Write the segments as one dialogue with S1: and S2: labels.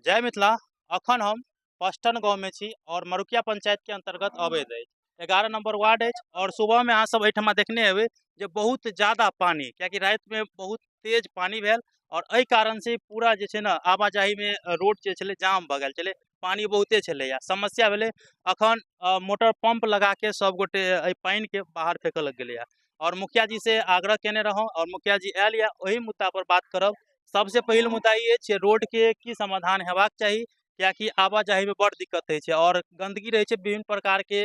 S1: जय मिथिला। अखन हम पचटन गाँव में छी और मरुकिया पंचायत के अंतर्गत अबैत अछि। 11 नंबर वार्ड अछि और सुबह में अहाँ सब एहिठमा देखने हेबै जे बहुत ज्यादा पानी, कियाकि रात में बहुत तेज पानी भेल और एहि कारण से पूरा जे छै ने आवाजाही में रोड जे छलै जाम भऽ गेल छलै। पानी बहुते छलैया, समस्या भेलै। अखन मोटर पंप लगा के सब गोटे एहि पानि के बाहर फेकल गेलैया और मुखिया जी से आग्रह केने रहौं और मुखिया जी आयल या ओही मुद्दा पर बात करब। सबसे पहिल मुद्दा ई अछि रोड के की समाधान हेबाक चाही, कियाकि आवाजाही में बड़ दिक्कत होइ छै और गंदगी रहै छै, विभिन्न प्रकार के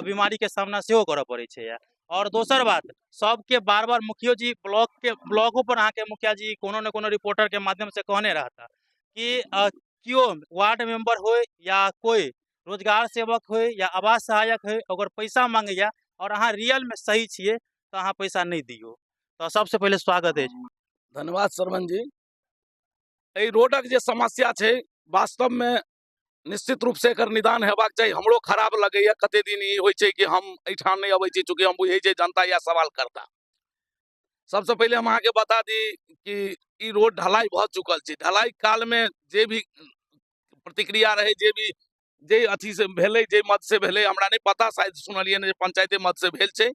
S1: बीमारी के सामना सेहो करऽ पड़ै छै। और दोसर बात, सबके बार बार मुखियो जी ब्लॉको पर अहाँके मुखिया जी कोनो न कोनो रिपोर्टर के माध्यम से कहने रहता कि केओ वार्ड मेंबर होय या कोई रोजगार सेवक होय या आवास सहायक होय, अगर पैसा मांगैया और अहाँ रियल में सही छियै तो अहाँ पैसा नहीं दियौ। तो सबसे पहले स्वागत है।
S2: धन्यवाद श्रवण जी। एहि रोडक जे समस्या छै वास्तव में निश्चित रूप से एकर निदान हेबाक चाहिए। हमरो खराब लगैया कते दिन ई होइ छै कि हम एहिठाम नहीं अबै छी, चूंकि हम बुझै छै जनता या सवाल करता। सबसे पहले हम अहाँके बता दी कि ई रोड ढलाई भऽ चुकल छै। ढलाई काल में जे भी प्रतिक्रिया रहे, जे अथी से भेलै, जे मत से भेलै, हमरा नहीं पता, शायद सुनलिए ने पंचायते मत से भेल छै।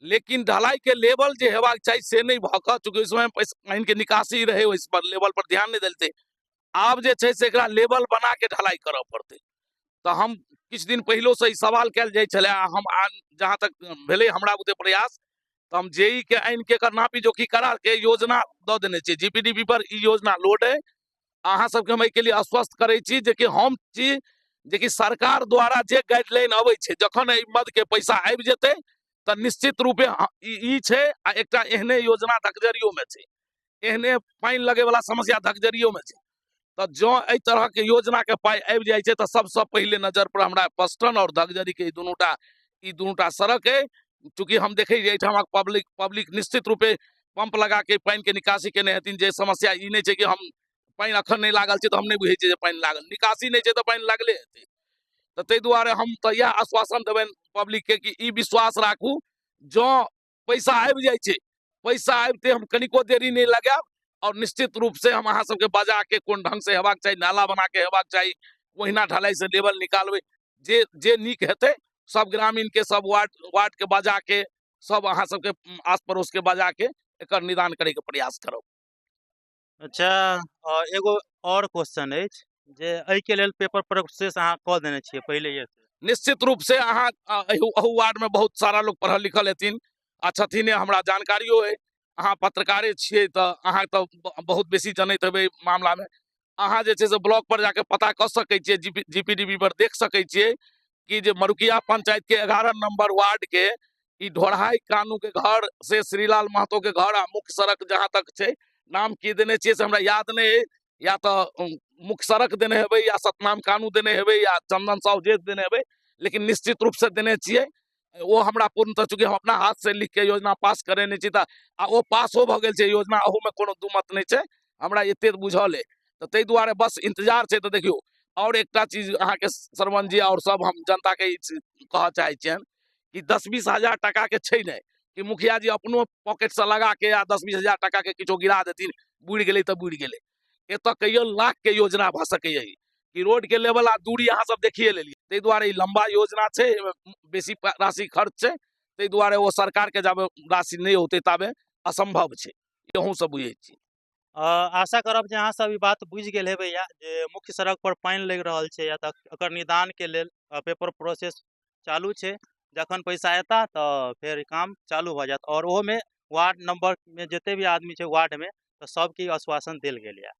S2: लेकिन ढलाई के लेवल जे हेबाक चाहिए से नहीं भऽ कऽ, चूंकि उस समय पानि के निकासी रहे, उस पर लेवल पर ध्यान नहीं देलते। आब जे छै से एकरा लेवल बना के ढलाई करऽ पड़तै। तो हम किछु दिन पहिलो से ई सवाल कयल जाइ छलै, हम जहाँ तक भेलै हमरा बुते प्रयास, तो हम जेई के आनि के एकर नापी जोखी करा के योजना दऽ देने छियै। जीपीडीपी पर ई योजना लोड है। अहाँ सबके हम एहिके लिए आश्वस्त करै छी जे कि हम छी जे कि सरकार द्वारा जे गाइडलाइन अबै छै, जखन एहि मद के पैसा आबि जेतै तऽ निश्चित रूपे ई छै। आ एकटा एहने योजना धकजरियो में छै, एहने पानि लगे वाला समस्या धकजरियो में छै। तो जो एहि तरह के योजना के पाई आबि जाइ छै तो सबसे पहले नजर पर हमरा पचटन और धकजरी के ई दुनूटा सड़क है। चूंकि हम देखे एहिठाम पब्लिक निश्चित रूपे पंप लगा के पानि के निकासी केने हेथिन। जे समस्या ई नहीं छै कि हम पानि अखन नहीं लागल छै तो हम नहीं बुझे छियै जे पानि लागल, निकासी नहीं छै तो पानि लागले हेतै। तो ताहि दुआरे हम तो यह आश्वासन देबनि पब्लिक के कि ई विश्वास राखू, जो पैसा आबि जाइ छै, पैसा आबिते हम कनिको देरी नहीं लगायब और निश्चित रूप से हम अहाँ सबके बजा के कोन ढंग से हेबाक चाहिए, नाला बना के हेबाक चाहिए, ओहिना ढलाई से लेवल निकालबै। जे नीक हेतै, सब ग्रामीण के, सब वार्ड के बजा के, सब अहाँ सबके आस पड़ोस के बजा के एकर निदान करे के प्रयास करब।
S1: अच्छा, एगो और क्वेश्चन अछि जे एहि के लेल पेपर प्रोसेस अहाँ कऽ देने छियै पहिलेये से?
S2: निश्चित रूप से अहाँ अहू वार्ड में बहुत सारा लोग पढ़ल लिखल हेथिन आ छथिन, हमरा जानकारियो है। अहाँ पत्रकारे छियै तो अहाँ तो बहुत बेसी जनैत हेबै मामला में। अहाँ जे छै से ब्लॉक पर जाके पता कऽ सकै छियै, जीपीडीपी पर देख सकै छियै कि जे मरुकिया पंचायत के 11 नंबर वार्ड के ई ढोरहाई कानू के घर से श्रीलाल महतो के घर आ मुख्य सड़क जहाँ तक छै, नाम की देने छियै से हमरा याद नहीं है। या तो मुख्य सड़क देने हेबै, या सतनाम कानू देने हेबै, या चंदन साहु जे देने हेबै, लेकिन निश्चित रूप से देने छियै। वो हमरा पूर्णतः, चूंकि हम अपना हाथ से लिख के योजना पास करेने छी तऽ आ ओ पासो भऽ गेल छै योजना, अहू में कोनो दू मत नहीं छै, हमरा एते बुझल है। तो ताहि दुआरे बस इंतजार छै। तो देखियो, और एकटा चीज अहाँके श्रवण जी और सब हम जनता के कहऽ चाहै छियनि कि 10-20 हजार टका के छै नहीं कि मुखिया जी अपनो पॉकेट से लगा के या 10-20 हजार टका के किछो गिरा देथिन, बुढ़ि गेलै तऽ बुढ़ि गेलै। एतऽ कहियो लाख के योजना भऽ सकैया कि रोड के लेवल आ दूरी अहाँ सब देखिए लेलियै। ताहि दुआरे ई लंबा योजना छै, बेसी राशि खर्च छै। ताहि दुआरे वो सरकार के जाबे राशि नहीं होते ताबे असंभव छै, अहूँ सब बुझै छी।
S1: आशा करब जे अहाँ सब ई बात बुझि गेल हेबै या जे मुख्य सड़क पर पानि लागि रहल छै या तऽ एकर निदान के लेल पेपर प्रोसेस चालू छै। जखन पैसा एता तऽ फेर काम चालू भऽ जायत और ओहो में वार्ड नंबर में जते भी आदमी छै वार्ड में, तऽ सबके आश्वासन देल गेल यऽ।